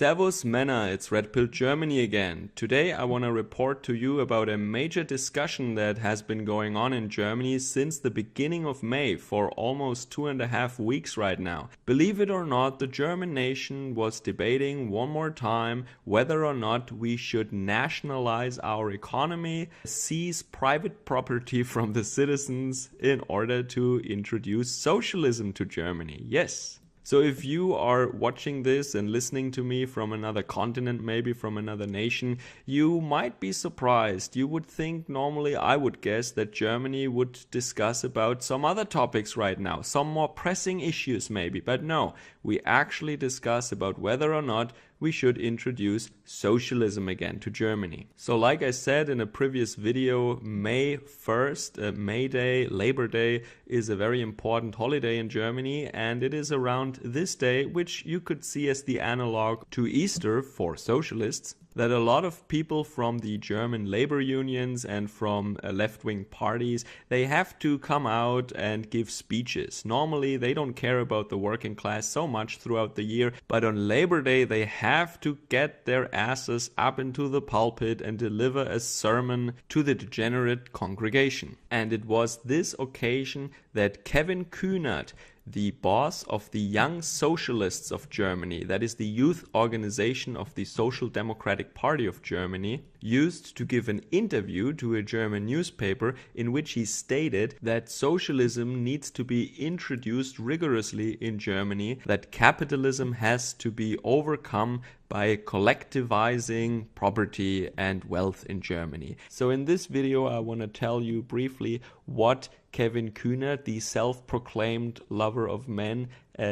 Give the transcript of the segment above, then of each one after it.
Servus Männer, it's Red Pill Germany again. Today I want to report to you about a major discussion that has been going on in Germany since the beginning of May for almost 2.5 weeks right now. Believe it or not, the German nation was debating one more time whether or not we should nationalize our economy, seize private property from the citizens in order to introduce socialism to Germany. Yes. So if you are watching this and listening to me from another continent, maybe from another nation, you might be surprised. You would think normally, I would guess, that Germany would discuss about some other topics right now, some more pressing issues maybe, but no, we actually discuss about whether or not we should introduce socialism again to Germany. So like I said in a previous video, May 1st, May Day, Labor Day, is a very important holiday in Germany, and it is around this day, which you could see as the analog to Easter for socialists, that a lot of people from the German labor unions and from left-wing parties, they have to come out and give speeches. Normally, they don't care about the working class so much throughout the year, but on Labor Day, they have to get their asses up into the pulpit and deliver a sermon to the degenerate congregation. And it was this occasion that Kevin Kühnert, the boss of the Young Socialists of Germany, that is the youth organization of the Social Democratic Party of Germany, used to give an interview to a German newspaper in which he stated that socialism needs to be introduced rigorously in Germany, that capitalism has to be overcome by collectivizing property and wealth in Germany. So in this video I want to tell you briefly what Kevin Kühnert, the self-proclaimed lover of men,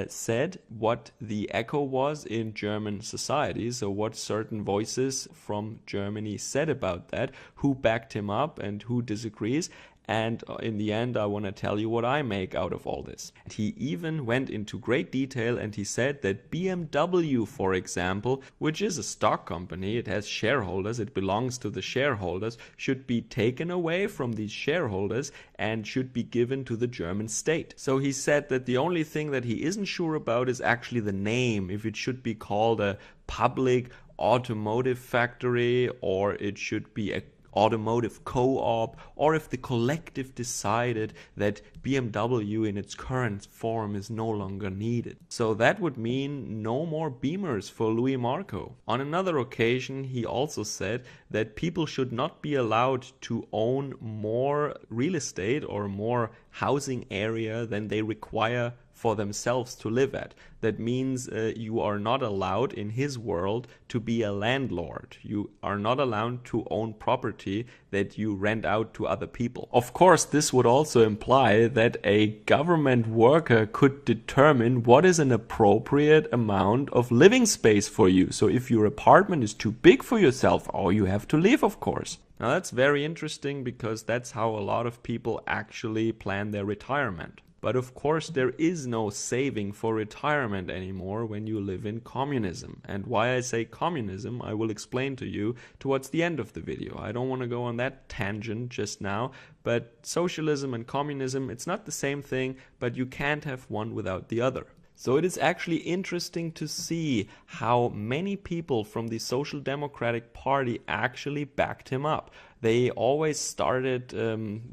said, what the echo was in German society, so what certain voices from Germany said about that, who backed him up and who disagrees. And in the end, I want to tell you what I make out of all this. He even went into great detail and he said that BMW, for example, which is a stock company, it has shareholders, it belongs to the shareholders, should be taken away from these shareholders and should be given to the German state. So he said that the only thing that he isn't sure about is actually the name, if it should be called a public automotive factory or it should be a automotive co-op, or if the collective decided that BMW in its current form is no longer needed. So that would mean no more Beamers for Louis Marco. On another occasion, he also said that people should not be allowed to own more real estate or more housing area than they require for themselves to live at. That means you are not allowed in his world to be a landlord. You are not allowed to own property that you rent out to other people. Of course, this would also imply that a government worker could determine what is an appropriate amount of living space for you. So if your apartment is too big for yourself, oh, you have to leave, of course. Now that's very interesting because that's how a lot of people actually plan their retirement. But of course there is no saving for retirement anymore when you live in communism. And why I say communism I will explain to you towards the end of the video. I don't want to go on that tangent just now, but socialism and communism, it's not the same thing, but you can't have one without the other. So it is actually interesting to see how many people from the Social Democratic Party actually backed him up. They always started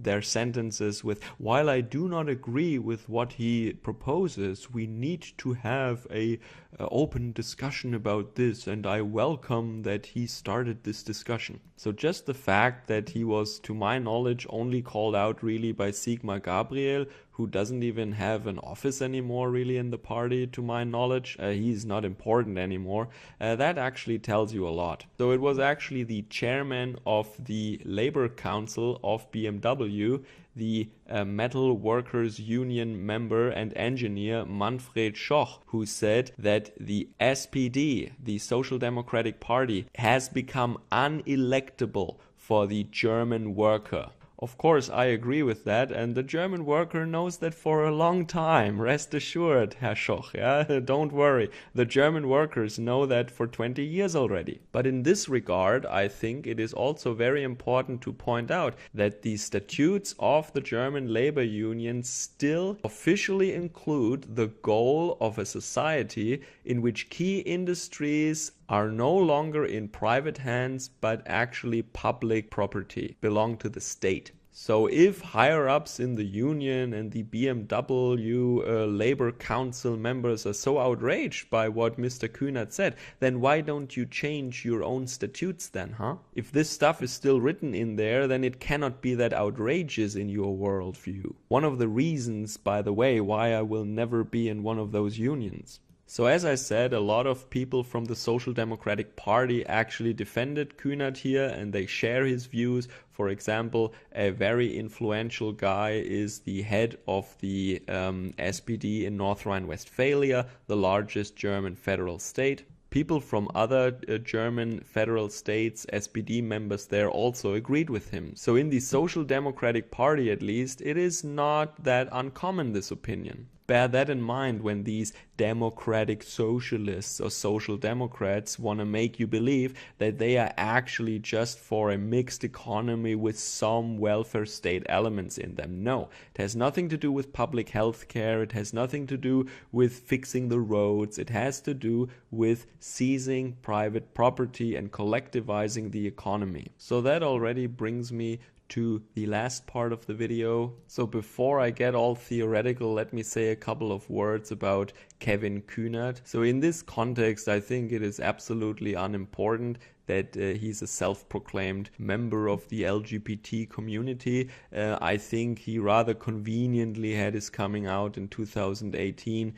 their sentences with, while I do not agree with what he proposes, we need to have a open discussion about this, and I welcome that he started this discussion. So just the fact that he was, to my knowledge, only called out really by Sigmar Gabriel, who doesn't even have an office anymore really in the party, to my knowledge. He's not important anymore. That actually tells you a lot. So it was actually the chairman of the Labor Council of BMW, the Metal Workers Union member and engineer Manfred Schoch, who said that the SPD, the Social Democratic Party, has become unelectable for the German worker. Of course, I agree with that, and the German worker knows that for a long time. Rest assured, Herr Schoch, yeah? Don't worry. The German workers know that for 20 years already. But in this regard, I think it is also very important to point out that the statutes of the German labor union still officially include the goal of a society in which key industries are no longer in private hands but actually public property, belong to the state. So if higher-ups in the union and the BMW Labor Council members are so outraged by what Mr. Kühnert said, then why don't you change your own statutes then, huh? If this stuff is still written in there, then it cannot be that outrageous in your worldview. One of the reasons, by the way, why I will never be in one of those unions. So as I said, a lot of people from the Social Democratic Party actually defended Kühnert here and they share his views. For example, a very influential guy is the head of the SPD in North Rhine-Westphalia, the largest German federal state. People from other German federal states, SPD members there, also agreed with him. So in the Social Democratic Party at least, it is not that uncommon, this opinion. Bear that in mind when these democratic socialists or social democrats want to make you believe that they are actually just for a mixed economy with some welfare state elements in them. No, it has nothing to do with public health care, it has nothing to do with fixing the roads, it has to do with seizing private property and collectivizing the economy. So that already brings me to the last part of the video. So before I get all theoretical, let me say a couple of words about Kevin Kühnert. So in this context, I think it is absolutely unimportant that he's a self-proclaimed member of the LGBT community. I think he rather conveniently had his coming out in 2018.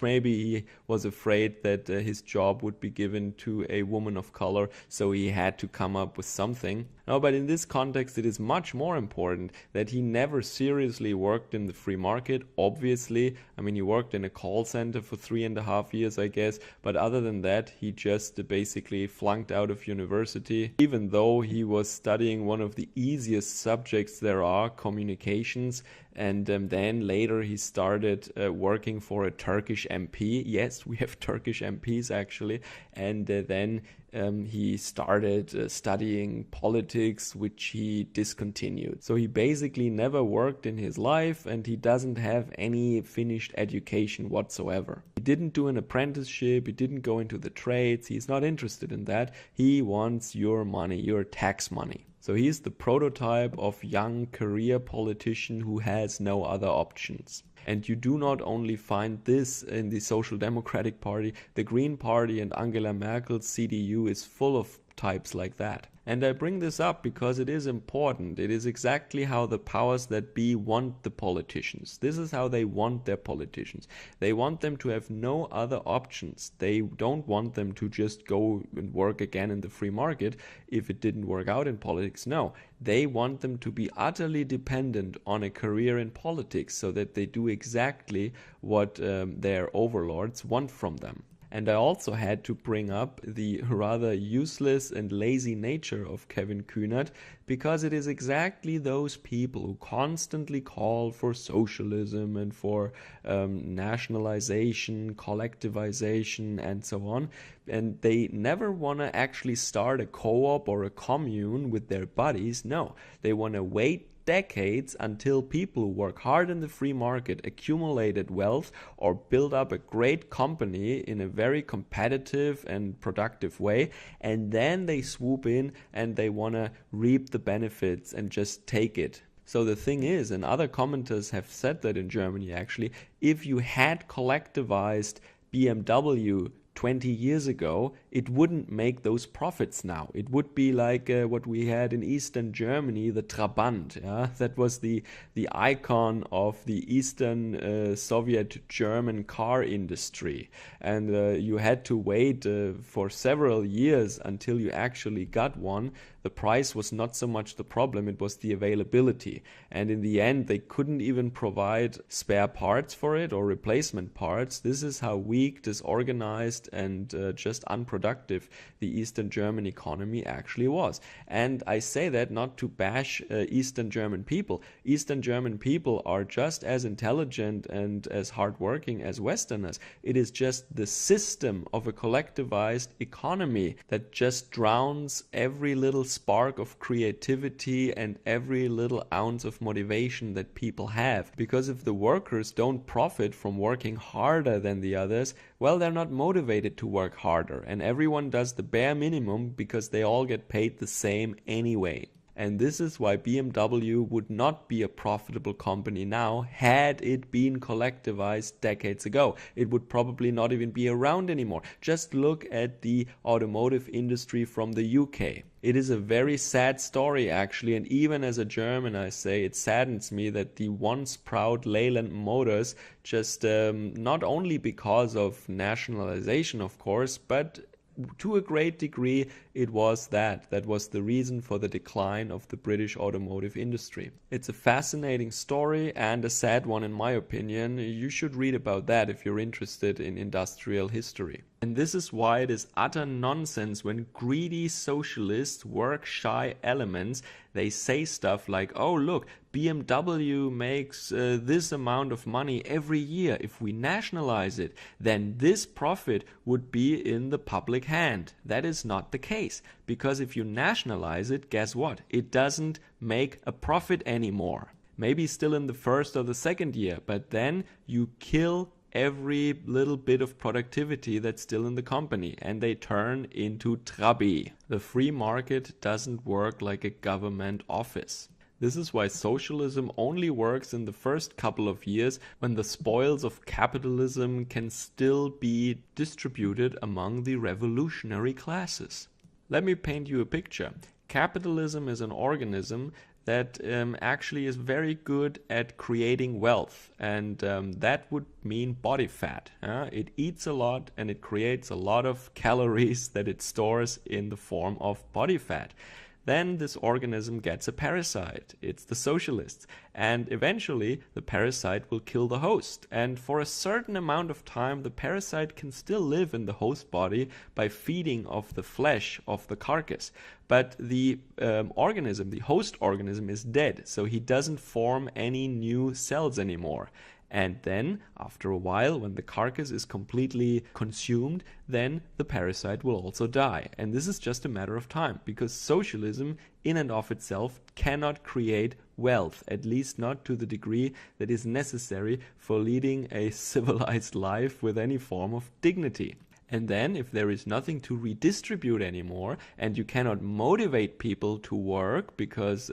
Maybe he was afraid that his job would be given to a woman of color, so he had to come up with something. No, but in this context, it is much more important that he never seriously worked in the free market, obviously. I mean, he worked in a call center for 3.5 years, I guess, but other than that, he just basically flunked out of university, even though he was studying one of the easiest subjects there are, communications. And then later he started working for a Turkish MP. Yes, we have Turkish MPs actually. And then he started studying politics, which he discontinued. So he basically never worked in his life and he doesn't have any finished education whatsoever. He didn't do an apprenticeship, he didn't go into the trades, he's not interested in that. He wants your money, your tax money. So he's the prototype of young career politician who has no other options. And you do not only find this in the Social Democratic Party, the Green Party and Angela Merkel's CDU is full of types like that. And I bring this up because it is important. It is exactly how the powers that be want the politicians. This is how they want their politicians. They want them to have no other options. They don't want them to just go and work again in the free market if it didn't work out in politics. No, they want them to be utterly dependent on a career in politics so that they do exactly what their overlords want from them. And I also had to bring up the rather useless and lazy nature of Kevin Kühnert because it is exactly those people who constantly call for socialism and for nationalization, collectivization and so on. And they never want to actually start a co-op or a commune with their buddies. No, they want to wait decades until people who work hard in the free market accumulated wealth or build up a great company in a very competitive and productive way, and then they swoop in and they want to reap the benefits and just take it. So the thing is, and other commenters have said that in Germany actually, if you had collectivized BMW 20 years ago, it wouldn't make those profits now. It would be like what we had in Eastern Germany, the Trabant. Yeah? That was the icon of the Eastern Soviet German car industry. And you had to wait for several years until you actually got one. The price was not so much the problem, it was the availability. And in the end, they couldn't even provide spare parts for it or replacement parts. This is how weak, disorganized centralized and just unproductive the Eastern German economy actually was. And I say that not to bash Eastern German people. Eastern German people are just as intelligent and as hardworking as Westerners. It is just the system of a collectivized economy that just drowns every little spark of creativity and every little ounce of motivation that people have. Because if the workers don't profit from working harder than the others, well, they're not motivated to work harder, and everyone does the bare minimum because they all get paid the same anyway. And this is why BMW would not be a profitable company now had it been collectivized decades ago. It would probably not even be around anymore. Just look at the automotive industry from the UK. It is a very sad story actually, and even as a German I say it saddens me that the once proud Leyland Motors just not only because of nationalization of course, but to a great degree it was that was the reason for the decline of the British automotive industry. It's a fascinating story and a sad one in my opinion. You should read about that if you're interested in industrial history. And this is why it is utter nonsense when greedy socialists, work-shy elements, they say stuff like, oh look, BMW makes this amount of money every year. If we nationalize it, then this profit would be in the public hand. That is not the case. Because if you nationalize it, guess what? It doesn't make a profit anymore. Maybe still in the first or the second year, but then you kill every little bit of productivity that's still in the company and they turn into Trabi. The free market doesn't work like a government office. This is why socialism only works in the first couple of years when the spoils of capitalism can still be distributed among the revolutionary classes. Let me paint you a picture. Capitalism is an organism that actually is very good at creating wealth, and that would mean body fat. It eats a lot and it creates a lot of calories that it stores in the form of body fat. Then this organism gets a parasite. It's the socialists. And eventually the parasite will kill the host. And for a certain amount of time the parasite can still live in the host body by feeding off the flesh of the carcass. But the organism, the host organism, is dead. So he doesn't form any new cells anymore. And then, after a while, when the carcass is completely consumed, then the parasite will also die. And this is just a matter of time, because socialism in and of itself cannot create wealth, at least not to the degree that is necessary for leading a civilized life with any form of dignity. And then, if there is nothing to redistribute anymore, and you cannot motivate people to work because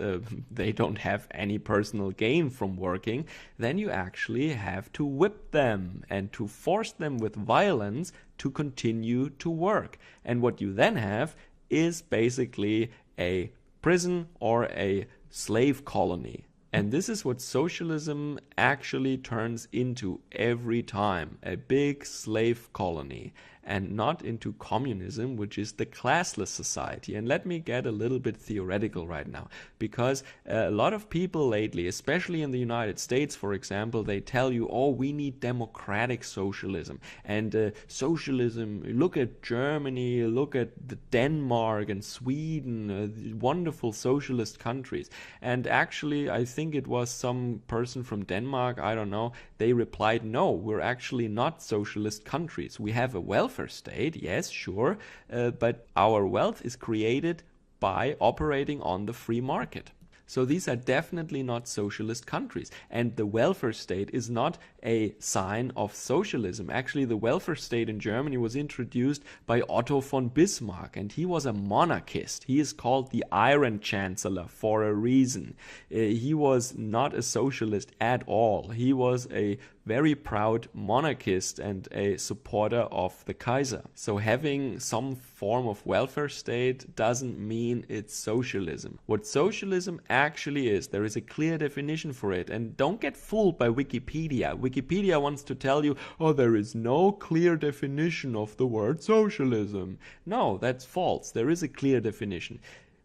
they don't have any personal gain from working, then you actually have to whip them and to force them with violence to continue to work. And what you then have is basically a prison or a slave colony. And this is what socialism actually turns into every time, a big slave colony, and not into communism, which is the classless society. And let me get a little bit theoretical right now, because a lot of people lately, especially in the United States, for example, they tell you, oh, we need democratic socialism. And socialism, look at Germany, look at Denmark and Sweden, wonderful socialist countries. And actually, I think it was some person from Denmark, I don't know, they replied, no, we're actually not socialist countries. We have a welfare state, yes, sure, but our wealth is created by operating on the free market. So these are definitely not socialist countries. And the welfare state is not a sign of socialism. Actually, the welfare state in Germany was introduced by Otto von Bismarck, and he was a monarchist. He is called the Iron Chancellor for a reason. He was not a socialist at all. He was a very proud monarchist and a supporter of the Kaiser. So having some form of welfare state doesn't mean it's socialism. What socialism actually is, there is a clear definition for it. And don't get fooled by Wikipedia. Wikipedia wants to tell you, oh, there is no clear definition of the word socialism. No, that's false. There is a clear definition.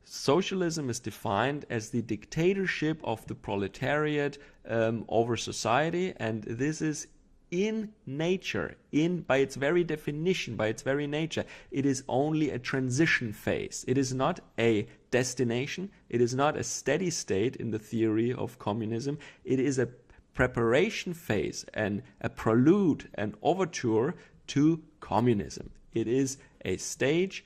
Socialism is defined as the dictatorship of the proletariat over society, and this is in nature, by its very definition, by its very nature, it is only a transition phase. It is not a destination. It is not a steady state in the theory of communism. It is a preparation phase and a prelude, an overture to communism. It is a stage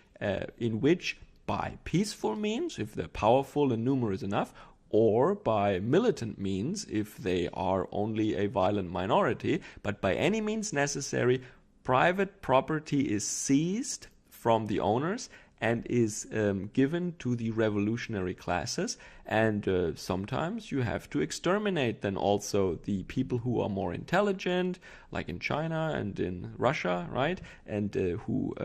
in which, by peaceful means, if they're powerful and numerous enough, or by militant means, if they are only a violent minority, but by any means necessary, private property is seized from the owners and is given to the revolutionary classes, and sometimes you have to exterminate then also the people who are more intelligent, like in China and in Russia, right, and who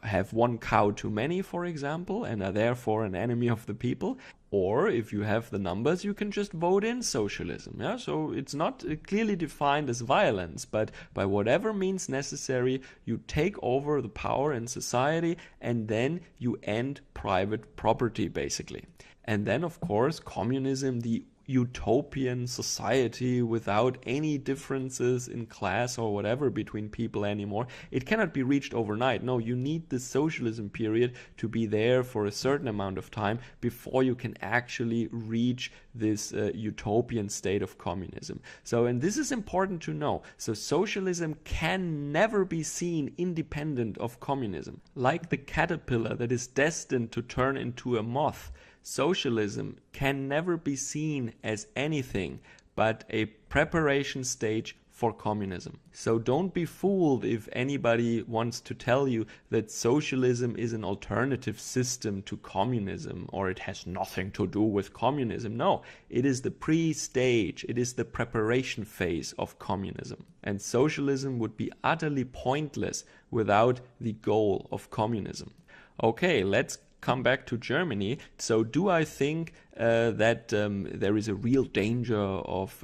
have one cow too many, for example, and are therefore an enemy of the people. Or if you have the numbers, you can just vote in socialism. Yeah? So it's not clearly defined as violence, but by whatever means necessary, you take over the power in society and then you end private property, basically. And then, of course, communism, the utopian society without any differences in class or whatever between people anymore. It cannot be reached overnight. No, you need the socialism period to be there for a certain amount of time before you can actually reach this utopian state of communism. So, and this is important to know. So socialism can never be seen independent of communism. Like the caterpillar that is destined to turn into a moth, socialism can never be seen as anything but a preparation stage for communism. So don't be fooled if anybody wants to tell you that socialism is an alternative system to communism or it has nothing to do with communism. No, it is the pre-stage, it is the preparation phase of communism. And socialism would be utterly pointless without the goal of communism. Okay, let's come back to Germany. So do I think that there is a real danger of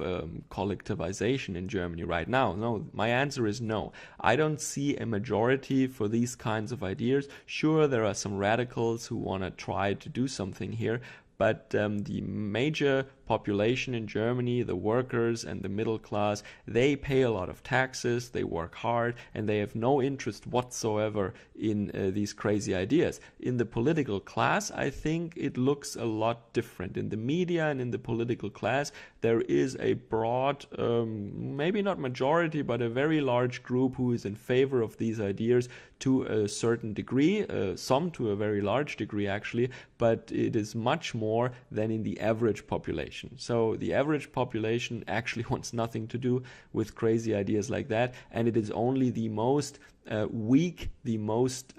collectivization in Germany right now? No, my answer is no. I don't see a majority for these kinds of ideas. Sure, there are some radicals who want to try to do something here, but the major population in Germany, the workers and the middle class, they pay a lot of taxes, they work hard, and they have no interest whatsoever in these crazy ideas. In the political class, I think it looks a lot different. In the media and in the political class, there is a broad, maybe not majority, but a very large group who is in favor of these ideas to a certain degree, some to a very large degree actually, but it is much more than in the average population. So the average population actually wants nothing to do with crazy ideas like that, and it is only the most weak, the most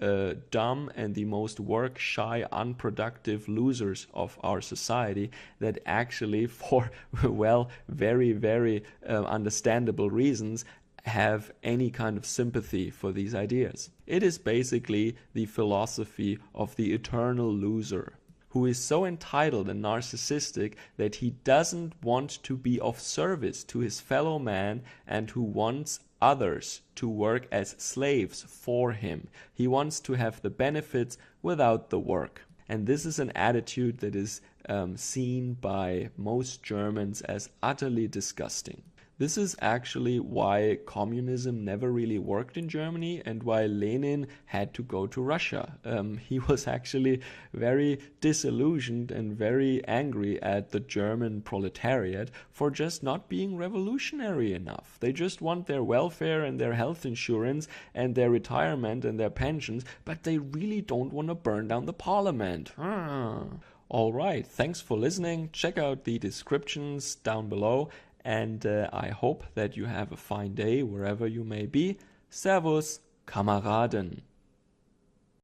dumb, and the most work-shy, unproductive losers of our society that actually, for, well, very, very understandable reasons, have any kind of sympathy for these ideas. It is basically the philosophy of the eternal loser, who is so entitled and narcissistic that he doesn't want to be of service to his fellow man and who wants others to work as slaves for him. He wants to have the benefits without the work. And this is an attitude that is seen by most Germans as utterly disgusting. This is actually why communism never really worked in Germany and why Lenin had to go to Russia. He was actually very disillusioned and very angry at the German proletariat for just not being revolutionary enough. They just want their welfare and their health insurance and their retirement and their pensions, but they really don't want to burn down the parliament. All right, thanks for listening. Check out the descriptions down below. And I hope that you have a fine day wherever you may be. Servus, Kameraden.